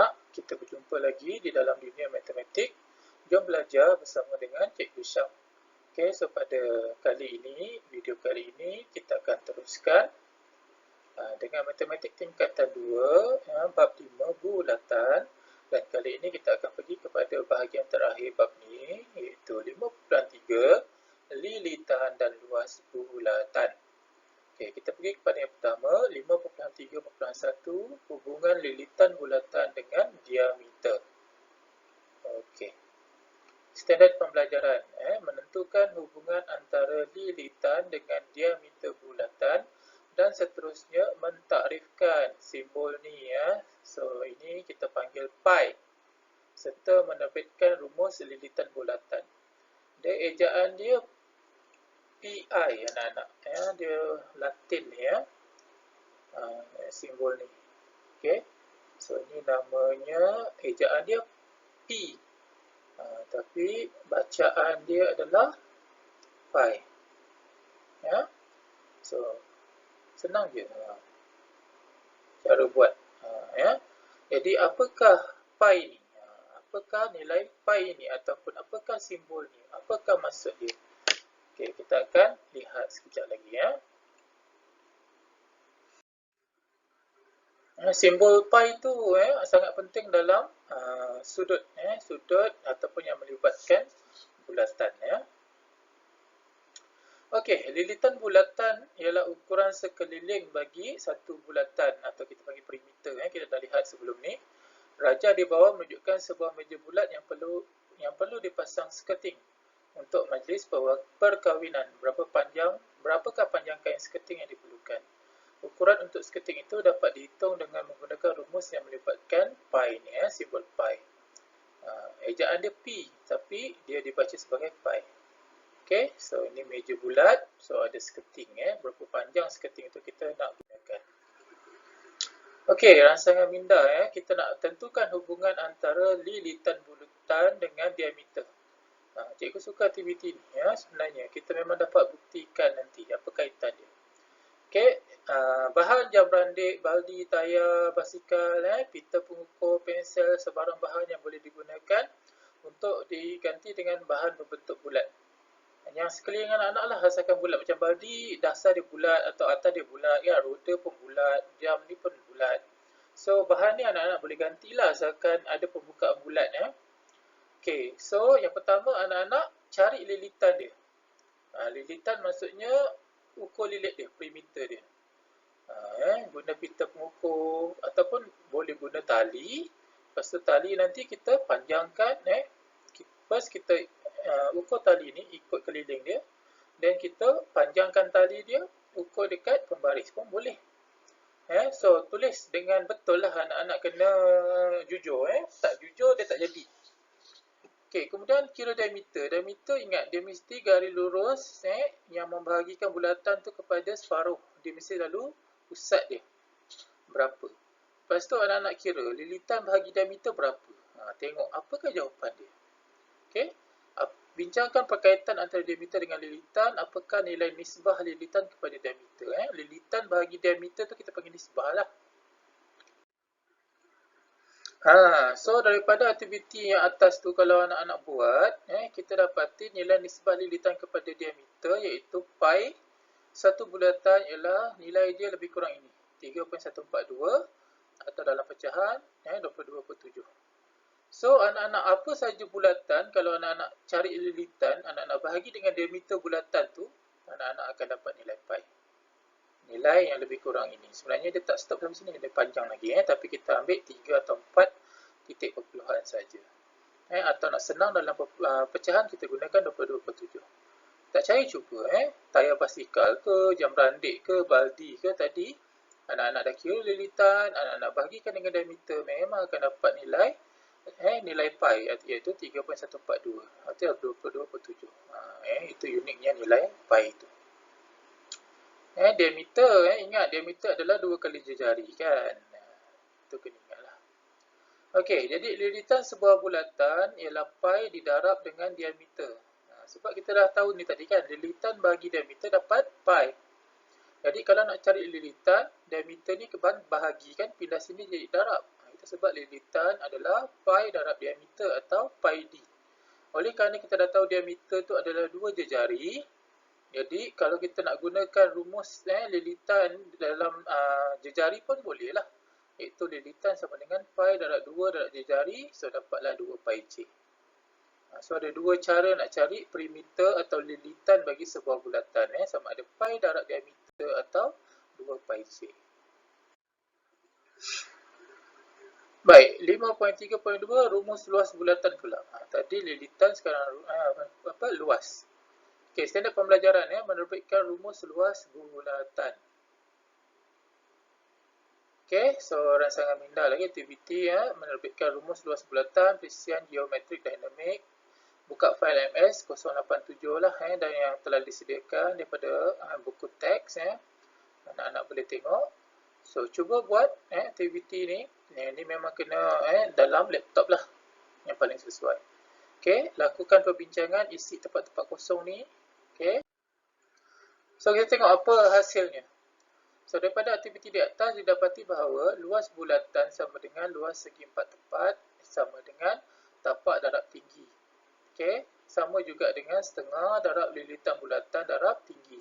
anak-anak, kita berjumpa lagi di dalam dunia matematik. Jom belajar bersama dengan Cikgu Syam. Okey, so pada video kali ini kita akan teruskan dengan matematik tingkatan 2, bab 5 bulatan. Dan kali ini kita akan pergi kepada bahagian terakhir bab ni, iaitu 5.3 lilitan dan luas bulatan. Okey, kita pergi kepada yang pertama, 5.3.1, hubungan lilitan bulatan dengan diameter. Okey. Standard pembelajaran, menentukan hubungan antara lilitan dengan diameter bulatan dan seterusnya mentakrifkan simbol ni So ini kita panggil pi serta menerbitkan rumus lilitan bulatan. Dia ejaan dia pi anak-anak, dia Latin ni simbol ni. Okey. So ini namanya, ejaan dia pi. Tapi bacaan dia adalah pi. So senang je cara buat. Jadi apakah pi ni? Apakah nilai pi ni ataupun apakah simbol ni? Apakah maksud dia? Okey, kita akan lihat sekejap lagi Simbol pi tu sangat penting dalam sudut ataupun yang melibatkan bulatan Okey, lilitan bulatan ialah ukuran sekeliling bagi satu bulatan atau kita panggil perimeter. Kita dah lihat sebelum ni. Raja di bawah menunjukkan sebuah meja bulat yang perlu dipasang skirting untuk majlis perkahwinan. Berapakah panjang kain skirting yang diperlukan? Ukuran untuk skirting itu dapat dihitung dengan menggunakan rumus yang melibatkan pi ni, simbol pi. Ejaan dia pi, tapi dia dibaca sebagai pi. Okey, so ini meja bulat, so ada skirting berapa panjang skirting itu kita nak gunakan. Okey, rangsangan minda kita nak tentukan hubungan antara lilitan bulatan dengan diameter. Cikgu suka aktiviti ni sebenarnya kita memang dapat buktikan nanti apa kaitan dia. Okey, bahan jam randik, baldi, tayar, basikal, pita pengukur, pensel, sebarang bahan yang boleh digunakan untuk diganti dengan bahan berbentuk bulat. Yang sekeliling anak-anak lah asalkan bulat, macam baldi dasar dia bulat atau atas dia bulat, roda pun bulat, jam ni pun bulat. So bahan ni anak-anak boleh gantilah asalkan ada pembukaan bulat Okey, so yang pertama anak-anak cari lilitan dia. Lilitan maksudnya ukur lilit dia, perimeter dia. Guna pita pengukur ataupun boleh guna tali. Lepas tu tali nanti kita panjangkan First kita ukur tali ni ikut keliling dia, dan kita panjangkan tali dia ukur dekat pembaris pun boleh. So tulis dengan betul lah, anak-anak kena jujur. Tak jujur dia tak jadi. Okey, kemudian kira diameter. Diameter ingat dia mesti garis lurus yang membahagikan bulatan tu kepada separuh. Dia mesti lalu pusat dia berapa. Lepas tu anak-anak kira lilitan bahagi diameter berapa. Tengok apakah jawapan dia. Okey, bincangkan perkaitan antara diameter dengan lilitan. Apakah nilai nisbah lilitan kepada diameter? Lilitan bahagi diameter tu kita panggil nisbah lah. So daripada aktiviti yang atas tu, kalau anak-anak buat, kita dapati nilai nisbah lilitan kepada diameter iaitu pi satu bulatan ialah nilai dia lebih kurang ini, 3.142 atau dalam pecahan 22.7. So anak-anak apa saja bulatan, kalau anak-anak cari lilitan, anak-anak bahagi dengan diameter bulatan tu, anak-anak akan dapat nilai pi. Nilai yang lebih kurang ini. Sebenarnya dia tak stop sampai sini, dia panjang lagi tapi kita ambil 3 atau 4 titik perpuluhan saja. Atau nak senang dalam pecahan kita gunakan 22.7. Tak cari cuba tayar basikal ke, jam randik ke, baldi ke tadi, anak-anak dah kira lilitan, anak-anak bahagikan dengan diameter, memang akan dapat nilai pi iaitu 3.142 atau 22.7. Itu uniknya nilai pi itu. Diameter, ingat diameter adalah 2 kali jari kan. Itu kena ingatlah. Okey, jadi lilitan sebuah bulatan ialah pi didarab dengan diameter. Sebab kita dah tahu ni tadi kan, lilitan bagi diameter dapat pi. Jadi kalau nak cari lilitan, diameter ni bahagikan, pindah sini jadi darab. kita sebut lilitan adalah pi darab diameter atau pi d. Oleh kerana kita dah tahu diameter tu adalah 2 jari, jadi kalau kita nak gunakan rumus lilitan dalam jejari pun boleh lah. Iaitu lilitan sama dengan pi darab 2 darab jejari, so dapatlah 2 pi j. So ada dua cara nak cari perimeter atau lilitan bagi sebuah bulatan, sama ada pi darab diameter atau 2 pi j. Baik, 5.3.2 rumus luas bulatan pula. Tadi lilitan, sekarang luas. Okey, standard pembelajaran menerbitkan rumus luas bulatan. Okey, so rangsangan minda lagi aktiviti menerbitkan rumus luas bulatan, perisian geometrik dinamik. Buka fail MS 087 lah dan yang telah disediakan daripada buku teks anak-anak boleh tengok. So cuba buat aktiviti ni. Ini memang kena dalam laptop lah yang paling sesuai. Okey, lakukan perbincangan isi tempat-tempat kosong ni. Okey. So kita tengok apa hasilnya. So daripada aktiviti di atas didapati bahawa luas bulatan sama dengan luas segi empat tepat sama dengan tapak darab tinggi. Okey, sama juga dengan setengah darab lilitan bulatan darab tinggi.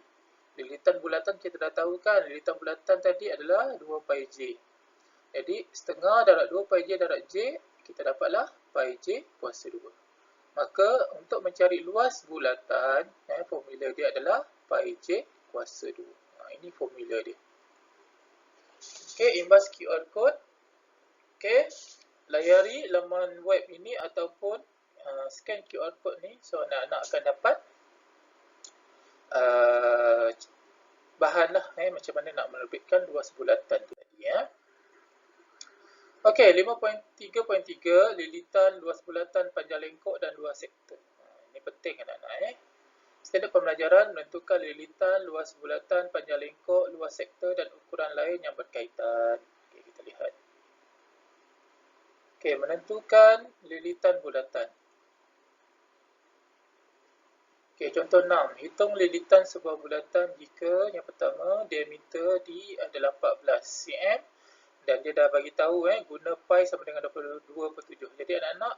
Lilitan bulatan kita dah tahu kan, lilitan bulatan tadi adalah 2 pi j. Jadi setengah darab 2 pi j darab j, kita dapatlah pi j kuasa 2. Maka untuk mencari luas bulatan, formula dia adalah pi j kuasa 2. Ini formula dia. Okey, imbas QR code. Okey, layari laman web ini ataupun scan QR code ni. So anak-anak akan dapat bahan lah macam mana nak menerbitkan luas bulatan tu tadi Okey, 5.3.3 lilitan luas bulatan panjang lengkok dan luas sektor. Ini penting anak-anak Standard pembelajaran menentukan lilitan luas bulatan panjang lengkok, luas sektor dan ukuran lain yang berkaitan. Okey, kita lihat. Okey, menentukan lilitan bulatan. Okey, contoh 6. Hitung lilitan sebuah bulatan jika yang pertama diameter D adalah 14 cm dan dia dah bagi tahu guna pi sama dengan 22/7. Jadi anak-anak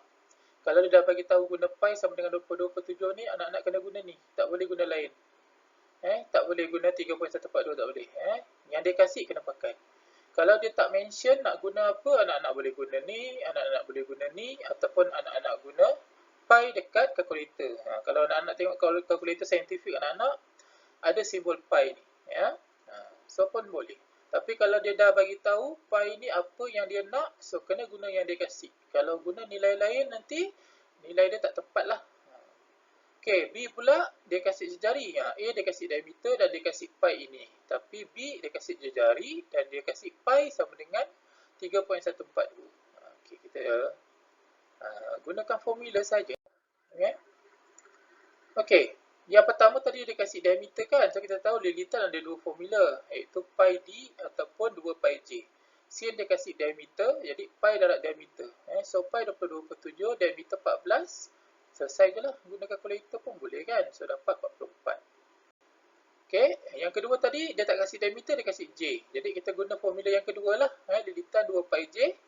kalau dia dah bagi tahu guna pi sama dengan 22/7 ni, anak-anak kena guna ni. Tak boleh guna lain. Tak boleh guna 3.142, tak boleh. Yang dia kasih kena pakai. Kalau dia tak mention nak guna apa, anak-anak boleh guna ni, anak-anak boleh guna ni ataupun anak-anak guna pi dekat kalkulator. Kalau anak-anak tengok kalkulator saintifik anak-anak ada simbol pi ni, so pun boleh. Tapi kalau dia dah bagi tahu pi ni apa yang dia nak, so kena guna yang dia kasih. Kalau guna nilai lain nanti nilai dia tak tepat lah. Okey, B pula dia kasih jejari. A dia kasih diameter dan dia kasih pi ini. Tapi B dia kasih jejari dan dia kasih pi sama dengan 3.142. Okey, kita gunakan formula saja. Okey. Yang pertama tadi dia kasih diameter kan. So kita tahu lilitan ada dua formula, iaitu pi d ataupun 2 pi j. Sin dia kasih diameter, jadi pi darab diameter. So pi 22/7, diameter 14. Selesai je lah. Guna kalkulator pun boleh kan. So dapat 44. Okey. Yang kedua tadi dia tak kasih diameter, dia kasih j. Jadi kita guna formula yang kedua lah. Lilitan 2 pi j.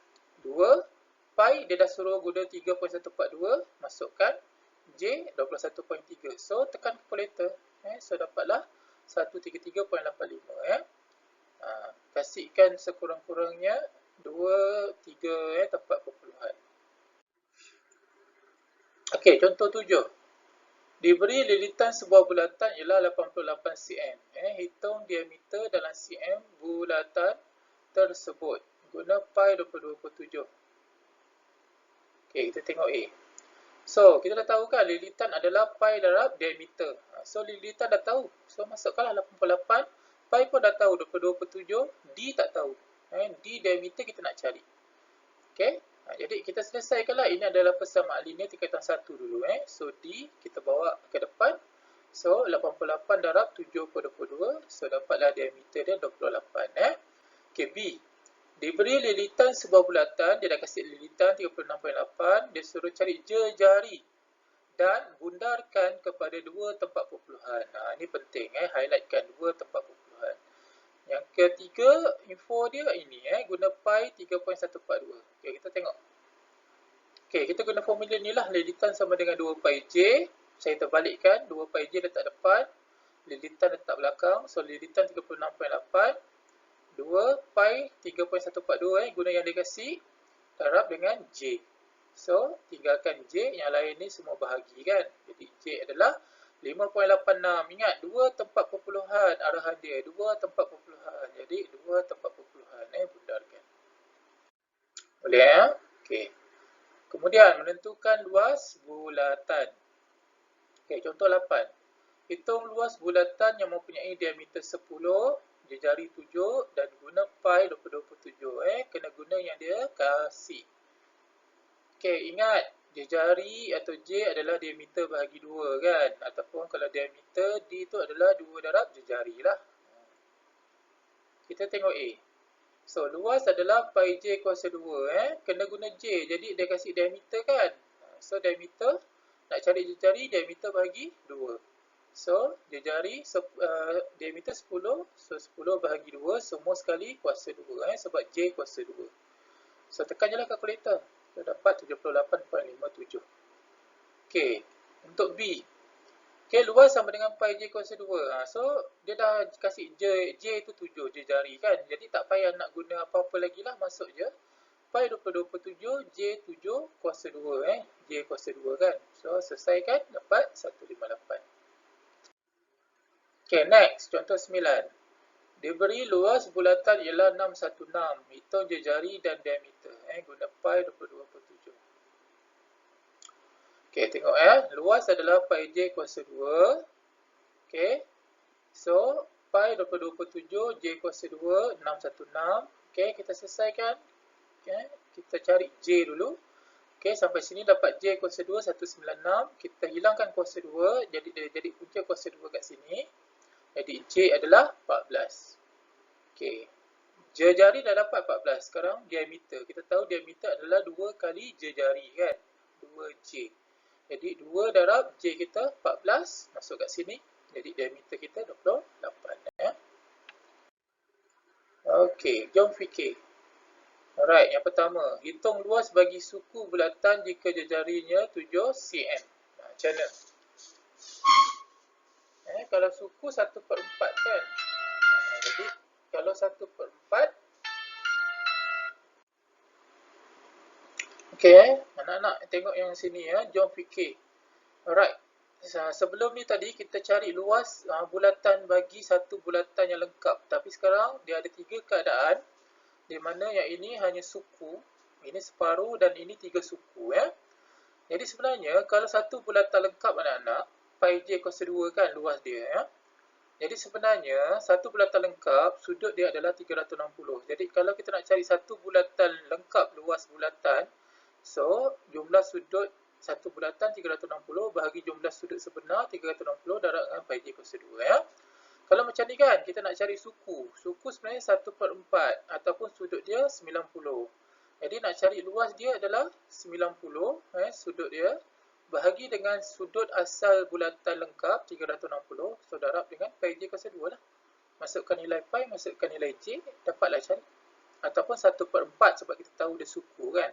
2 pi dia dah suruh guna 3.142. Masukkan J 21.3. So tekan kalkulator. So dapatlah 133.85. Kasihkan sekurang-kurangnya 2, 3 tempat perpuluhan. Okey, contoh 7. Diberi lilitan sebuah bulatan ialah 88 cm. Hitung diameter dalam cm bulatan tersebut. Guna pi 22/7. Okey, kita tengok A. So, kita dah tahu kan lilitan adalah pi darab diameter. So, lilitan dah tahu. So, masukkanlah 88. Pi pun dah tahu 22/7. D tak tahu. D diameter kita nak cari. Okey. Jadi, kita selesaikanlah. Ini adalah persamaan linear tingkatan 1 dulu. So, D kita bawa ke depan. So, 88 darab 7/22. So, dapatlah diameter dia 28. Okey, B. Diberi lilitan sebuah bulatan, dia dah kasih lilitan 36.8, dia suruh cari jejari dan bundarkan kepada dua tempat perpuluhan. Ini penting, highlightkan dua tempat perpuluhan. Yang ketiga, info dia ini guna pi 3.142. Okey, kita tengok. Okey, kita guna formula ni lah. Lilitan sama dengan 2 pi j. Saya terbalikkan, 2 pi j letak depan, lilitan letak belakang. So, lilitan 36.8, 2 pi 3.142 guna yang dia kasih, darab dengan j. So, tinggalkan j, yang lain ni semua bahagi kan. Jadi, j adalah 5.86. Ingat, 2 tempat perpuluhan arahan dia. 2 tempat perpuluhan. Jadi, 2 tempat perpuluhan. Bundarkan. Boleh ya? Okey. Kemudian, menentukan luas bulatan. Okey, contoh 8. Hitung luas bulatan yang mempunyai diameter 10, jari 7 dan guna pi 27. Kena guna yang dia kasih. Okey, ingat jari atau J adalah diameter bahagi 2 kan? Ataupun kalau diameter D tu adalah 2 darab jari lah. Kita tengok A. So, luas adalah pi J kuasa 2. Kena guna J. Jadi, dia kasih diameter kan? So, diameter, nak cari jari, diameter bahagi 2. So, jari diameter 10. So, 10 bahagi 2. Semua sekali kuasa 2. Sebab J kuasa 2. So, tekan je lah kalkulator. So, dapat 78.57. Okey, untuk B. Okey, luas sama dengan pi J kuasa 2. So, dia dah kasih J itu 7, jari kan. Jadi, tak payah nak guna apa-apa lagi lah. Masuk je. Pi 27, J 7 kuasa 2. J kuasa 2 kan. So, selesaikan. Dapat 158. Okey, next. Contoh 9. Diberi luas bulatan ialah 616. Hitung jari dan diameter. Guna pi 27. Okey, tengok luas adalah pi J kuasa 2. Okey. So, pi 27, J kuasa 2, 616. Okey, kita selesaikan. Okay. Kita cari J dulu. Okey, sampai sini dapat J kuasa 2, 196. Kita hilangkan kuasa 2. Jadi punca kuasa 2 kat sini. Jadi, J adalah 14. Okey. Jari dah dapat 14. Sekarang diameter. Kita tahu diameter adalah 2 kali jari kan. 2J. Jadi 2 darab J kita 14. Masuk kat sini. Jadi diameter kita 28. Okey. Jom fikir. Alright. Yang pertama. Hitung luas bagi suku bulatan jika jarinya 7 cm. Macam mana? Kalau suku 1/4 kan. Jadi kalau 1/4. Okey, anak-anak tengok yang sini jom fikir. Alright. Sebelum ni tadi kita cari luas bulatan bagi satu bulatan yang lengkap. Tapi sekarang dia ada 3 keadaan. Di mana yang ini hanya suku, ini separuh dan ini 3 suku Jadi sebenarnya kalau satu bulatan lengkap anak-anak, pi J kuasa 2 kan luas dia Jadi sebenarnya satu bulatan lengkap sudut dia adalah 360. Jadi kalau kita nak cari satu bulatan lengkap luas bulatan, so jumlah sudut satu bulatan 360 bahagi jumlah sudut sebenar 360 darab dengan pi J kuasa 2 Kalau macam ni kan, kita nak cari suku. Suku sebenarnya 1/4 ataupun sudut dia 90. Jadi nak cari luas dia adalah 90 sudut dia bahagi dengan sudut asal bulatan lengkap 360. So darab dengan pi J kuasa 2 lah. Masukkan nilai pi, masukkan nilai J, dapatlah cari. Ataupun 1/4 sebab kita tahu dia suku kan.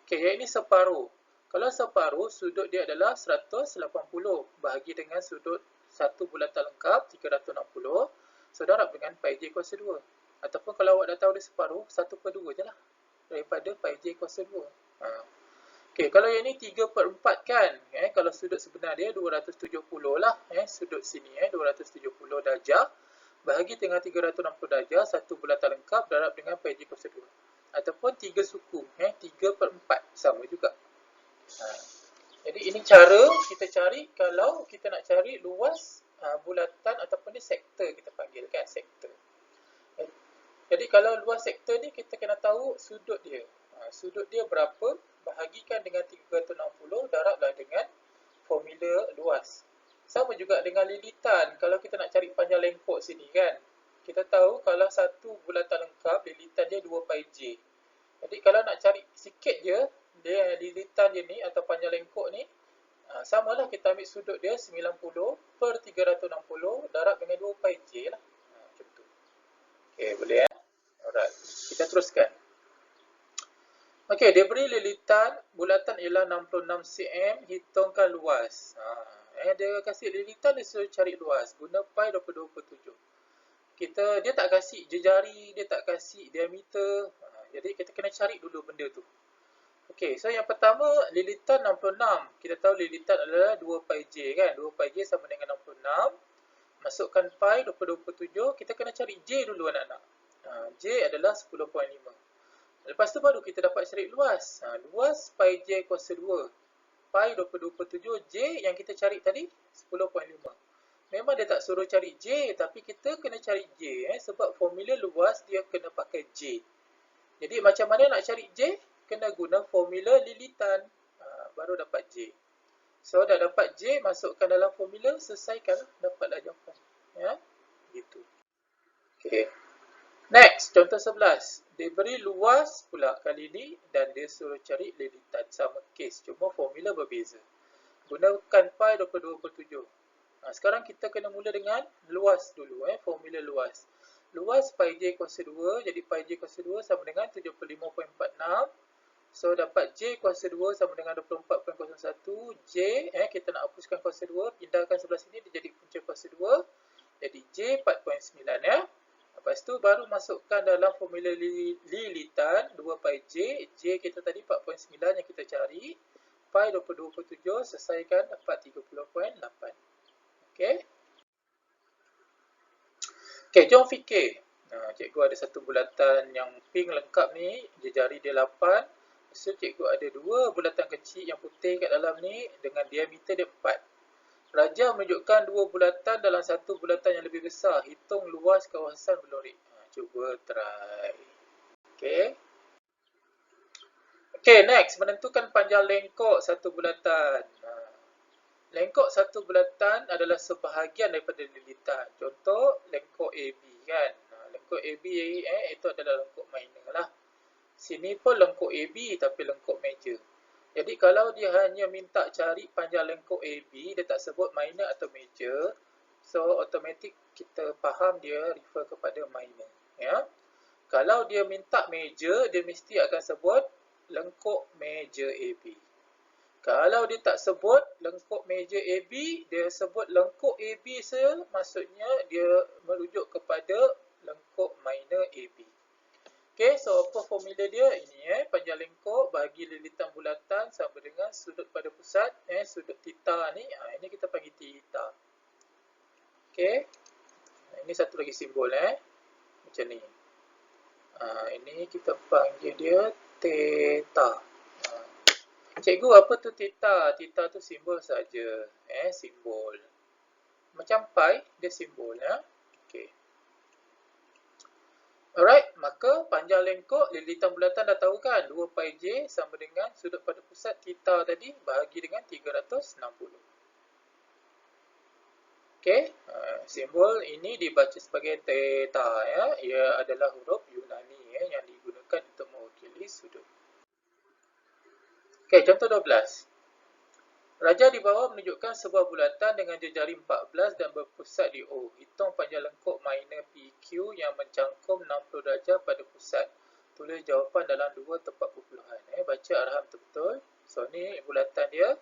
Okey, yang ini separuh. Kalau separuh, sudut dia adalah 180 bahagi dengan sudut satu bulatan lengkap 360. So darab dengan pi J kuasa 2. Ataupun kalau awak dah tahu dia separuh, 1/2 je lah daripada pi J kuasa 2. Okey, kalau yang ni 3/4 kan. Kalau sudut sebenar dia 270 lah. Sudut sini 270 darjah bahagi dengan 360 darjah satu bulatan lengkap darab dengan pi J kuasa 2. Ataupun 3 suku 3/4 sama juga. Jadi ini cara kita cari kalau kita nak cari luas bulatan ataupun ni sektor kita panggil kan, sektor. Jadi kalau luas sektor ni kita kena tahu sudut dia. Sudut dia berapa, bahagikan dengan 360 darablah dengan formula luas. Sama juga dengan lilitan. Kalau kita nak cari panjang lengkok sini kan, kita tahu kalau satu bulatan lengkap lilitan dia 2 pi J. Jadi kalau nak cari sikit je dia lilitan dia ni atau panjang lengkok ni, samalah kita ambil sudut dia 90/360 darab dengan 2 pi J lah. Macam tu. Okay, boleh Alright, kita teruskan. Okey, dia beri lilitan bulatan ialah 66 cm, hitungkan luas. Dia kasih lilitan, dia suruh cari luas. Guna pi 22/7. Dia tak kasih jejari, dia tak kasih diameter. Jadi kita kena cari dulu benda tu. Okey, so yang pertama lilitan 66. Kita tahu lilitan adalah 2 pi j kan. 2 pi j sama dengan 66. Masukkan pi 22/7. Kita kena cari j dulu anak-anak. J adalah 10.5. Lepas tu baru kita dapat cari luas. Luas pi j kuasa 2. Pi 22/7 j yang kita cari tadi 10.5. Memang dia tak suruh cari j, tapi kita kena cari j sebab formula luas dia kena pakai j. Jadi macam mana nak cari j? Kena guna formula lilitan. Baru dapat j. So dah dapat j, masukkan dalam formula, selesaikan, dapatlah jawapan. Ya, gitu. Okey. Next, contoh 11. Dia beri luas pula kali ni dan dia suruh cari lilitan. Sama kes, cuma formula berbeza. Gunakan pi 22/7. Sekarang kita kena mula dengan luas dulu, formula luas. Luas pi j kuasa 2, jadi pi j kuasa 2 sama dengan 75.46. So dapat j kuasa 2 sama dengan 24.01. J, kita nak hapuskan kuasa 2, pindahkan sebelah sini, dia jadi punca kuasa 2. Jadi j 4.9 ya. Lepas tu baru masukkan dalam formula lilitan 2 pi j. J kita tadi 4.9 yang kita cari. Pi 22/7, selesaikan, dapat 30.8. Okey. Okey, jom fikir. Cikgu ada satu bulatan yang pink lengkap ni, jari dia 8. So cikgu ada dua bulatan kecil yang putih kat dalam ni dengan diameter dia 4. Raja menunjukkan dua bulatan dalam satu bulatan yang lebih besar. Hitung luas kawasan belorik. Cuba try. Okey. Okey, next. Menentukan panjang lengkok satu bulatan. Lengkok satu bulatan adalah sebahagian daripada lilitan. Contoh, lengkok AB kan. Lengkok AB itu adalah lengkok minor lah. Sini pun lengkok AB tapi lengkok major. Jadi kalau dia hanya minta cari panjang lengkok AB, dia tak sebut minor atau major. So automatic kita faham dia refer kepada minor. Ya. Kalau dia minta major, dia mesti akan sebut lengkok major AB. Kalau dia tak sebut lengkok major AB, dia sebut lengkok AB saja, maksudnya dia merujuk kepada lengkok minor AB. Okey, so apa formula dia? Ini panjang lengkok bagi lilitan bulatan sama dengan sudut pada pusat, sudut theta ni, ini kita panggil theta. Okey. Ini satu lagi simbol macam ni. Ini kita panggil dia theta. Cikgu, apa tu theta? Theta tu simbol saja, simbol. Macam pi, dia simbol Okey. Alright, maka panjang lengkok lilitan bulatan dah tahu kan, 2 pi j sama dengan sudut pada pusat theta tadi bahagi dengan 360. Okey, simbol ini dibaca sebagai theta Ia adalah huruf Yunani yang digunakan untuk mewakili sudut. Okey, contoh 12. Raja di bawah menunjukkan sebuah bulatan dengan jejari 14 dan berpusat di O. Hitung panjang lengkok minor PQ yang mencangkum 60 darjah pada pusat. Tulis jawapan dalam dua tempat perpuluhan. Baca arahan betul-betul. So, ni bulatan dia.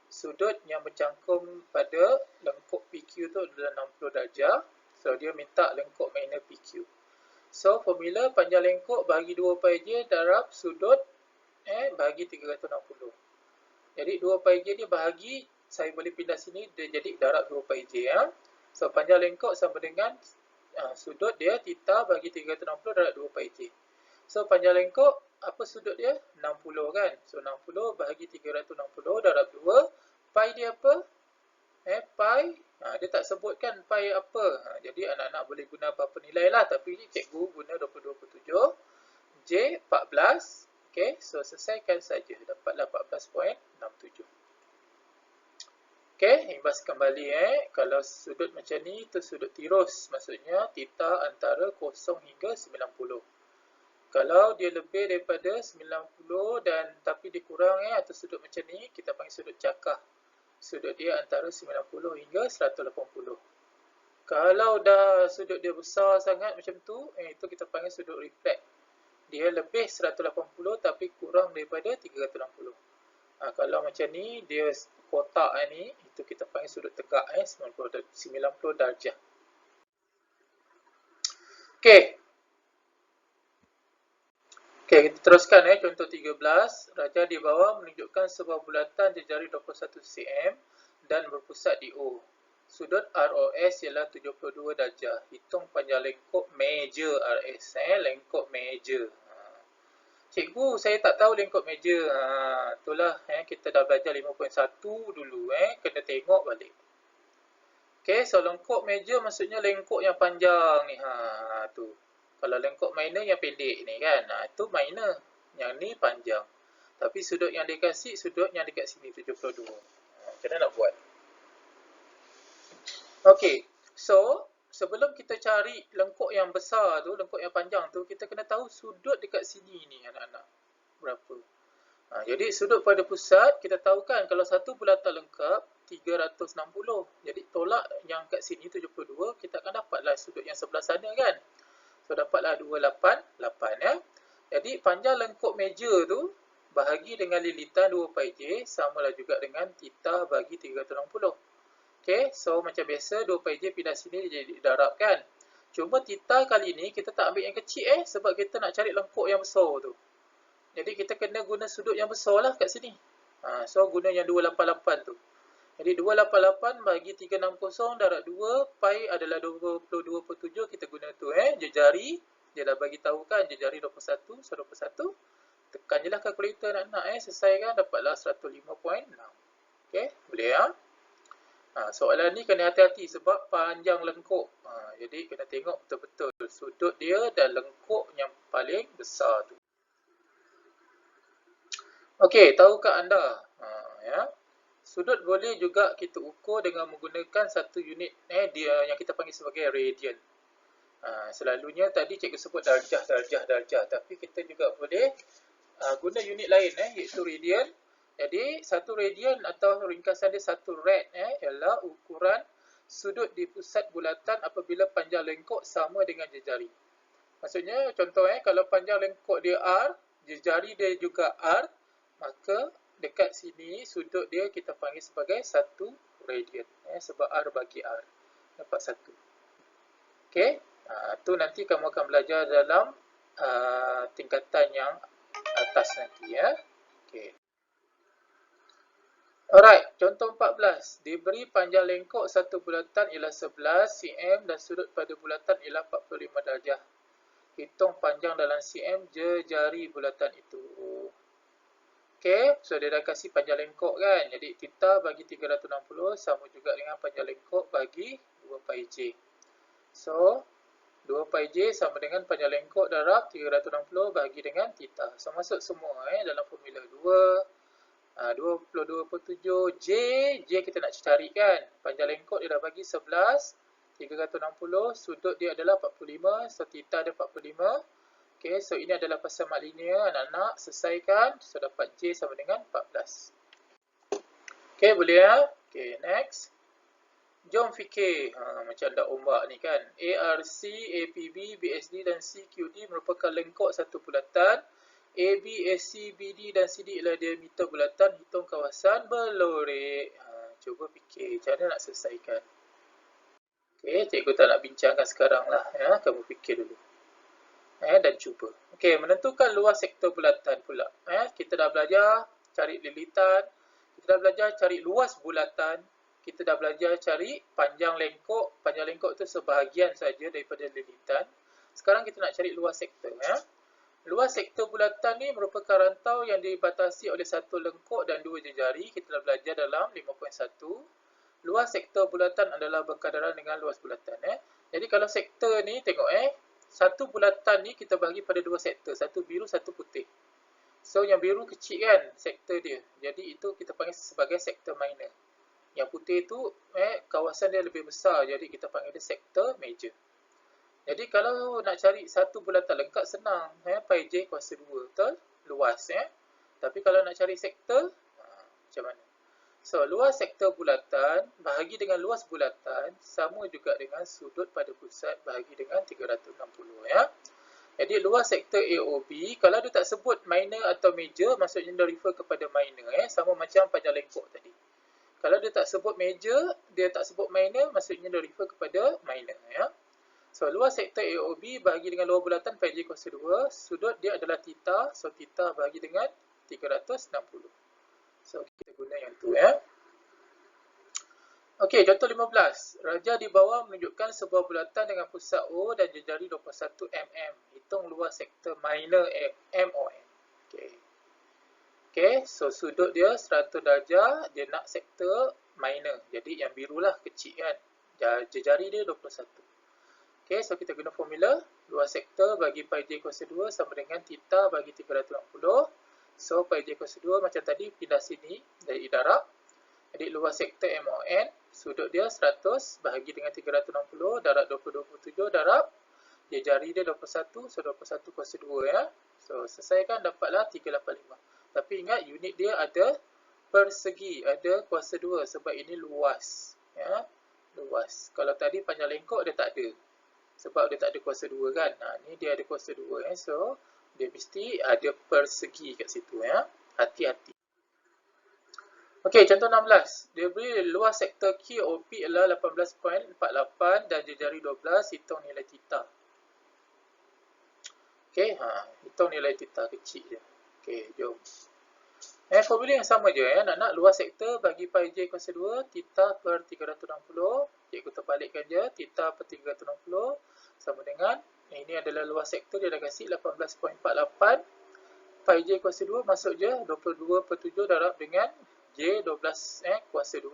Sudut yang mencangkum pada lengkok PQ tu adalah 60 darjah. So, dia minta lengkok minor PQ. So, formula panjang lengkok bagi 2 pi j darab sudut bagi 360. Jadi 2 pi j dia bahagi, saya boleh pindah sini, dia jadi darab 2 pi j So panjang lengkok sama dengan sudut dia theta bagi 360 darab 2 pi j. So panjang lengkok, apa sudut dia? 60 kan. So 60 bahagi 360 darab 2. Pi dia apa? Pi, dia tak sebutkan pi apa. Jadi anak-anak boleh guna apa-apa nilai lah. Tapi ni cikgu guna 22/7. J 14. Okey, so selesaikan saja. Dapatlah 14.67. Okey, imbas kembali Kalau sudut macam ni, itu sudut tirus. Maksudnya, theta antara 0 hingga 90. Kalau dia lebih daripada 90 dan tapi dikurang atau sudut macam ni, kita panggil sudut cakah. Sudut dia antara 90 hingga 180. Kalau dah sudut dia besar sangat macam tu, itu kita panggil sudut reflect. Dia lebih 180 tapi kurang daripada 360. Kalau macam ni, dia kotak ni, itu kita panggil sudut tegak 90 darjah. Okey. Okey, kita teruskan contoh 13. Raja di bawah menunjukkan sebuah bulatan jejari 21 cm dan berpusat di O. Sudut ROS ialah 72 darjah. Hitung panjang lengkok meja RS. Lengkok meja. Cikgu, saya tak tahu lengkok meja. Itulah kita dah belajar 5.1 dulu. Kena tengok balik. Okey, so lengkok meja maksudnya lengkok yang panjang ni. Tu. Kalau lengkok minor yang pendek ni kan. Itu minor. Yang ni panjang. Tapi sudut yang dia kasih, sudut yang dekat sini 72. Macam mana nak buat? Okey, so sebelum kita cari lengkok yang besar tu, lengkok yang panjang tu, kita kena tahu sudut dekat sini ni anak-anak. Berapa? Jadi sudut pada pusat, kita tahu kan kalau satu bulatan lengkap, 360. Jadi tolak yang kat sini 72, kita akan dapatlah sudut yang sebelah sana kan. So dapatlah 288 ya. Jadi panjang lengkok meja tu, bahagi dengan lilitan 2 pi j, samalah juga dengan theta bagi 360. Okay, so macam biasa 2 pi j pindah sini jadi darab kan. Cuma theta kali ni kita tak ambil yang kecil sebab kita nak cari lengkok yang besar tu. Jadi kita kena guna sudut yang besar lah kat sini. So guna yang 288 tu. Jadi 288 bagi 360 darab 2 pi adalah 22/7, kita guna tu jejari. Dia dah bagi tahu kan jejari 21, so 21. Tekan je lah kalkulator nak selesai kan, dapatlah 105.6. Okey, boleh ya. Soalan ni kena hati-hati sebab panjang lengkok. Jadi kena tengok betul-betul sudut dia dan lengkok yang paling besar tu. Okey, tahukah anda? Sudut boleh juga kita ukur dengan menggunakan satu unit dia yang kita panggil sebagai radian. Selalunya tadi cikgu sebut darjah, tapi kita juga boleh guna unit lain iaitu radian. Jadi satu radian atau ringkasan dia satu rad ialah ukuran sudut di pusat bulatan apabila panjang lengkok sama dengan jejari. Maksudnya contoh kalau panjang lengkok dia R, jejari dia juga R, maka dekat sini sudut dia kita panggil sebagai satu radian sebab R bagi R dapat 1. Okey, tu nanti kamu akan belajar dalam tingkatan yang atas nanti ya. Okey. Alright, contoh 14. Diberi panjang lengkok satu bulatan ialah 11 cm dan sudut pada bulatan ialah 45 darjah. Hitung panjang dalam cm jejari bulatan itu. Okey, so dia dah kasih panjang lengkok kan. Jadi theta bagi 360 sama juga dengan panjang lengkok bagi 2 pi j. So 2 pi j sama dengan panjang lengkok darab 360 bagi dengan theta. So masuk semua dalam formula 22/7 J kita nak cari kan. Panjang lengkok dia dah bagi 11, 360, sudut dia adalah 45, so theta dia 45. Okey, so ini adalah pasal mat linear anak-anak, selesaikan, so dapat J sama dengan 14. Okey, boleh ya? Okey, next. Jom fikir, macam ada ombak ni kan. ARC, APB, BSD dan CQD merupakan lengkok satu bulatan. AB, AC, BD dan CD ialah diameter bulatan. Hitung kawasan berlorek. Cuba fikir macam mana nak selesaikan. Okey, cikgu tak nak bincangkan sekarang lah. Kamu fikir dulu. Dan cuba. Okey, menentukan luas sektor bulatan pula. Kita dah belajar cari lilitan. Kita dah belajar cari luas bulatan. Kita dah belajar cari panjang lengkok. Panjang lengkok tu sebahagian saja daripada lilitan. Sekarang kita nak cari luas sektor. Luas sektor bulatan ni merupakan rantau yang dibatasi oleh satu lengkok dan dua jejari. Kita dah belajar dalam 5.1. Luas sektor bulatan adalah berkadaran dengan luas bulatan. Jadi kalau sektor ni tengok satu bulatan ni kita bagi pada dua sektor. Satu biru, satu putih. So yang biru kecil kan sektor dia. Jadi itu kita panggil sebagai sektor minor. Yang putih tu kawasan dia lebih besar. Jadi kita panggil dia sektor major. Jadi kalau nak cari satu bulatan lengkap senang, pi j kuasa 2, betul? Luas Tapi kalau nak cari sektor, macam mana? So, luas sektor bulatan bahagi dengan luas bulatan sama juga dengan sudut pada pusat bahagi dengan 360 ya. Jadi luas sektor AOB, kalau dia tak sebut minor atau major, maksudnya dia refer kepada minor sama macam panjang lengkok tadi. Kalau dia tak sebut major, dia tak sebut minor, maksudnya dia refer kepada minor ya. So, luas sektor AOB bahagi dengan luas bulatan pi j kuasa 2, sudut dia adalah theta, so theta bahagi dengan 360. So, kita guna yang tu ya. Okey, contoh 15. Raja di bawah menunjukkan sebuah bulatan dengan pusat O dan jari 21 mm. Hitung luas sektor minor MON. Okey. Okey, so sudut dia 100 darjah, dia nak sektor minor. Jadi yang birulah kecil kan. Jari dia 21. Okey, so kita guna formula. Luas sektor bagi pi j kuasa 2 sama dengan theta bagi 360. So pi j kuasa 2 macam tadi pindah sini dari darab. Jadi luas sektor MON, sudut dia 100 bahagi dengan 360, darab 27 darab, dia jari dia 21, so 21 kuasa 2 ya. So selesaikan dapatlah 385. Tapi ingat unit dia ada persegi, ada kuasa 2 sebab ini luas ya. Luas. Kalau tadi panjang lengkok dia tak ada. Sebab dia tak ada kuasa 2 kan. Ni dia ada kuasa 2 ya. So dia mesti ada persegi kat situ ya. Hati-hati. Okey, contoh 16. Dia beri luas sektor QOP adalah 18.48 dan jari 12, hitung nilai theta. Okey, hitung nilai theta kecil je. Okey, jom. Formula yang sama je ya. Nak luas sektor bagi pi j kuasa 2, theta per 360. Cikgu terbalikkan je, theta per 360 sama dengan, ini adalah luas sektor, dia dah kasih 18.48. Pi j kuasa 2 masuk je, 22/7 darab dengan J12 kuasa 2.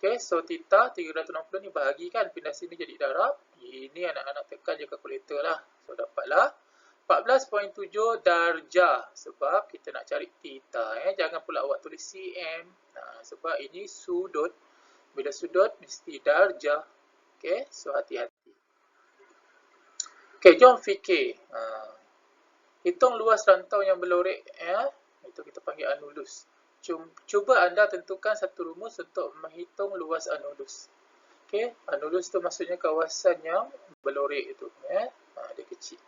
Okey, so theta 360 ni bahagikan, pindah sini jadi darab. Ini anak-anak tekan je kalkulator lah. So dapatlah 14.7 darjah sebab kita nak cari theta Jangan pula awak tulis cm. Sebab ini sudut. Bila sudut mesti darjah. Okey, so hati-hati. Okey, jom fikir. Hitung luas rantau yang berlorek itu kita panggil anulus. Cuba anda tentukan satu rumus untuk menghitung luas anulus. Okey, anulus tu maksudnya kawasan yang berlorek itu dia kecil.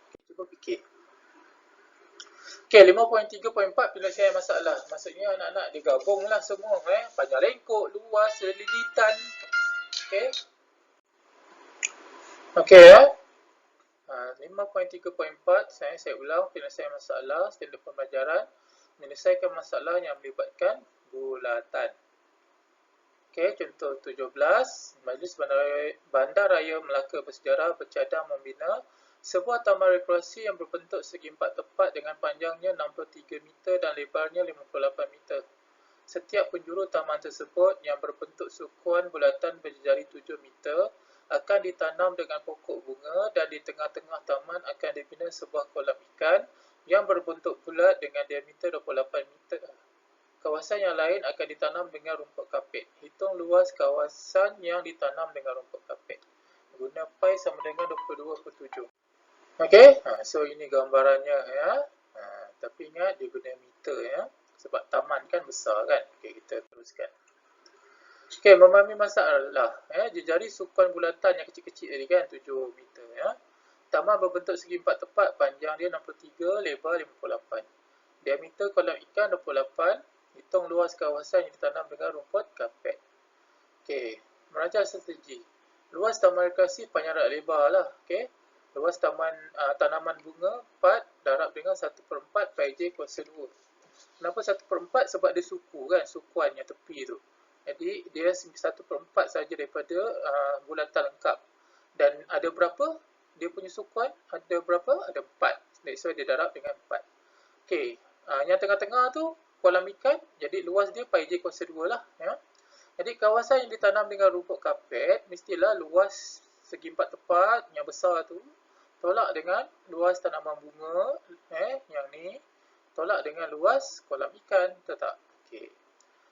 Okay, cuba fikir. Okey, 5.3.4 penyelesaian masalah. Maksudnya anak-anak digabunglah semua panjang lengkok, luas, lilitan. Okey. Okey 5.3.4 saya ulang penyelesaian masalah standard pembelajaran. Menyelesaikan masalah yang melibatkan bulatan. Okey, contoh 17. Majlis Bandaraya Melaka Bersejarah bercadang membina sebuah taman rekreasi yang berbentuk segi empat tepat dengan panjangnya 63 meter dan lebarnya 58 meter. Setiap penjuru taman tersebut yang berbentuk sukuan bulatan berjari 7 meter akan ditanam dengan pokok bunga dan di tengah-tengah taman akan dibina sebuah kolam ikan yang berbentuk bulat dengan diameter 28 meter. Kawasan yang lain akan ditanam dengan rumput kapet. Hitung luas kawasan yang ditanam dengan rumput kapet. Guna pi sama dengan 22/7. Okey, so ini gambarannya ya. Tapi ingat dia guna meter ya. Sebab taman kan besar kan. Okey, kita teruskan. Okey, memahami masalah. Jejari sukuan bulatan yang kecil-kecil tadi kan, 7 meter ya. Taman berbentuk segi empat tepat, panjang dia 63, lebar 58. Diameter kolam ikan 28. Hitung luas kawasan yang ditanam dengan rumput kapet. Okey, merancang strategi. Luas taman rekreasi panjang dan lebar lah. Okey. Luas tanaman bunga 4 darab dengan 1/4 pi j kuasa 2. Kenapa 1/4? Sebab dia suku kan, sukuan yang tepi tu. Jadi dia 1/4 saja daripada bulatan lengkap. Dan ada berapa? Dia punya sukuan ada berapa? Ada 4. That's why dia darab dengan 4. Okey, yang tengah-tengah tu kolam ikan. Jadi luas dia pi j kuasa 2 lah ya. Jadi kawasan yang ditanam dengan rumput kapet mestilah luas segi empat tepat yang besar tu tolak dengan luas tanaman bunga yang ni tolak dengan luas kolam ikan, betul tak? Okey.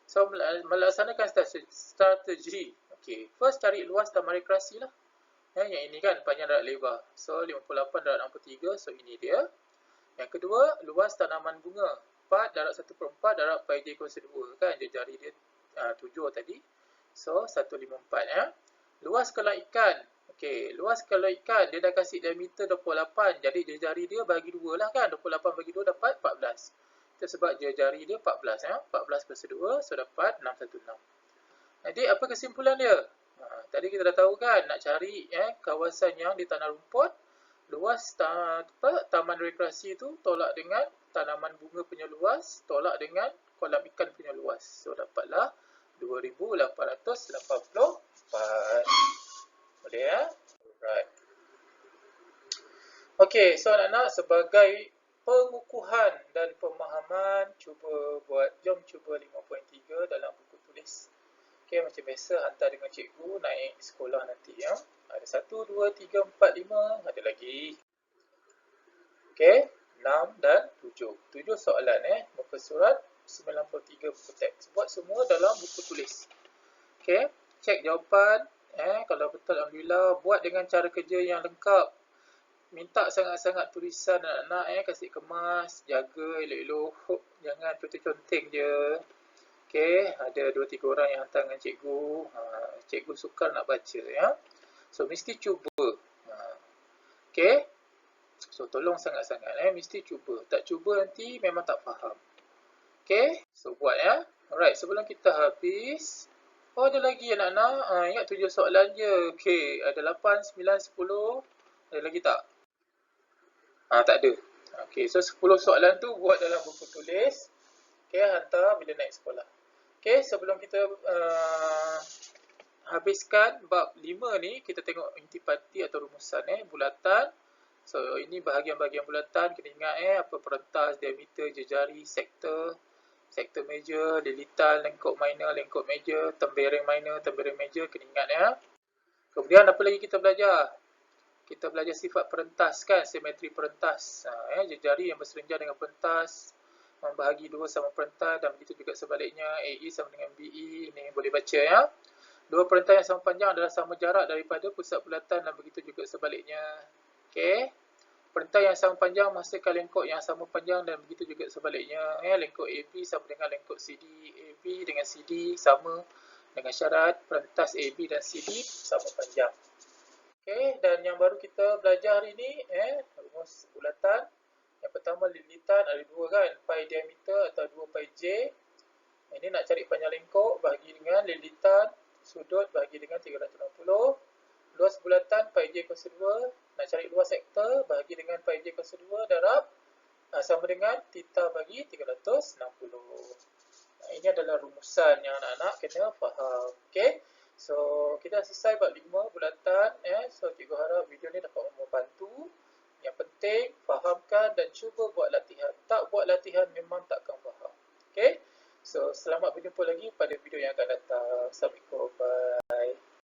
So melaksanakan strategi. Okey, first cari luas taman rekreasi lah. Yang ini kan panjang dan lebar. So 58 darab 63, so ini dia. Yang kedua, luas tanaman bunga. 4 darab 1/4 darab pi j kuasa 2 kan, jari dia 7 tadi. So 154 ya. Luas kalau ikan. Okey, luas kalau ikan dia dah kasih diameter 28. Jadi jari dia bagi 2 lah kan. 28 bagi 2 dapat 14. Itu sebab jari dia 14 ya. 14 kuasa 2 so dapat 616. Jadi apa kesimpulan dia? Tadi kita dah tahu kan nak cari kawasan yang di tanah rumput, luas taman rekreasi tu tolak dengan tanaman bunga punya luas, tolak dengan kolam ikan punya luas. So dapatlah 2884. Boleh ya? Alright. Okey, so anak-anak sebagai pengukuhan dan pemahaman, jom cuba 5.3 dalam buku tulis. Okey, macam biasa hantar dengan cikgu naik sekolah nanti ya. Ada 1, 2, 3, 4, 5, ada lagi. Okey, 6 dan 7. 7 soalan muka surat 93 buku teks. Buat semua dalam buku tulis. Okey, cek jawapan. Kalau betul alhamdulillah, buat dengan cara kerja yang lengkap. Minta sangat-sangat tulisan anak-anak kasih kemas, jaga elok-elok, jangan conteng je. Okey, ada 2-3 orang yang hantar dengan cikgu. Cikgu sukar nak baca ya. So mesti cuba. Okey. So tolong sangat-sangat mesti cuba. Tak cuba nanti memang tak faham. Okey, so buat ya. Alright, sebelum kita habis, ada lagi anak-anak. Ingat 7 soalan je. Okey, ada 8, 9, 10. Ada lagi tak? Tak ada. Okey, so 10 soalan tu buat dalam buku tulis. Okey, hantar bila naik sekolah. Okey, sebelum kita habiskan bab 5 ni, kita tengok intipati atau rumusan bulatan. So ini bahagian-bahagian bulatan, kena ingat apa perentas, diameter, jejari, sektor major, lilitan, lengkuk minor, lengkuk major, tembereng minor, tembereng major, kena ingat ya. Kemudian apa lagi kita belajar? Kita belajar sifat perentas kan, simetri perentas. Jejari yang berserenjan dengan perentas, membahagi 2 sama perentas dan begitu juga sebaliknya, AE sama dengan BE. Ini boleh baca ya. 2 perentas yang sama panjang adalah sama jarak daripada pusat bulatan dan begitu juga sebaliknya. Okey. Perentas yang sama panjang menghasilkan lengkuk yang sama panjang dan begitu juga sebaliknya. Lengkuk AB sama dengan lengkuk CD. AB dengan CD sama dengan syarat perentas AB dan CD sama panjang. Okey, dan yang baru kita belajar hari ni rumus bulatan. Yang pertama lilitan ada 2 kan, pi diameter atau 2 pi j. Ini nak cari panjang lengkuk bahagi dengan lilitan, sudut bahagi dengan 360. Luas bulatan pi j kuasa 2, nak cari luas sektor bahagi dengan pi j kuasa 2 darab sama dengan theta bagi 360. Ini adalah rumusan yang anak-anak kena faham. Okey. So, kita dah selesai bab 5 bulatan. So, cikgu harap video ni dapat membantu. Yang penting, fahamkan dan cuba buat latihan. Tak buat latihan, memang takkan faham. Okay? So, selamat berjumpa lagi pada video yang akan datang. Assalamualaikum. Bye.